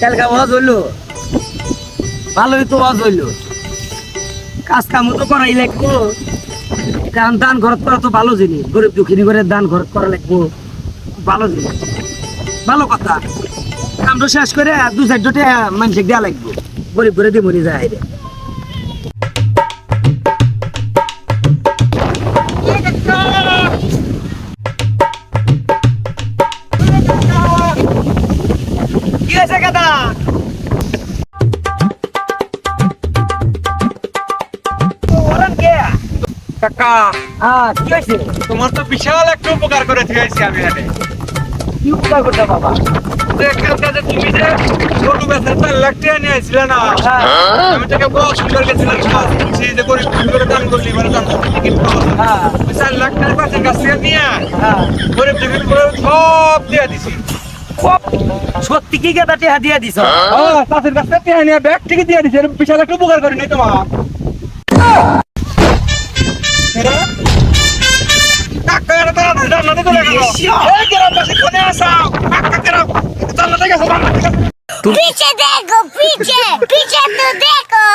কালকে ওয়াজ হইলো, ভালোই তো ওয়াজ হইলো। কাজ কামও তো করাই লাগবো, কারণ দান খরচ করা তো ভালো জিনিস, গরিব দুঃখিনী করে দান খরচ করা লাগবো, ভালো জিনিস, ভালো কথা। কামটা শেষ করে দু চারটে মানুষকে দেওয়া লাগবো, গরিব করে দিয়ে মরে যায়। কি হয়েছে কাদা? কাকা, কি হয়েছে? তোমার তো বিশাল একটা উপকার করে দিয়েছি আমি এখানে। কি উপকার করতে বাবা? কাছে তুমি যে ছোট বেচার 4 লাখ টাকা নিয়ে আসছিলে না, আমি তোকে বড় সুন্দর গেছিলাম, সেই যে গরিব করে দান করলি, এবারে দান করতে টিকিট পাওয়া। 4 লাখ টাকা পাশের কাছ থেকে নিয়ে গরিব টিকিট করে সব দিয়ে দিছি। সত্যি কি গাদা টেহা দিয়ে দিছ? পাশের কাছ থেকে নিয়ে ব্যাগ টিকিট দিয়ে দিছি, বিশাল একটা উপকার করিনি তোমার। কাকা এরা তো জান্নাতে চলে গেল। এই গ্রামবাসী কোনে আসাও? কাকা গ্রাম জান্নাতে গেছে। पीछे देखो पीछे पीछे तो देखो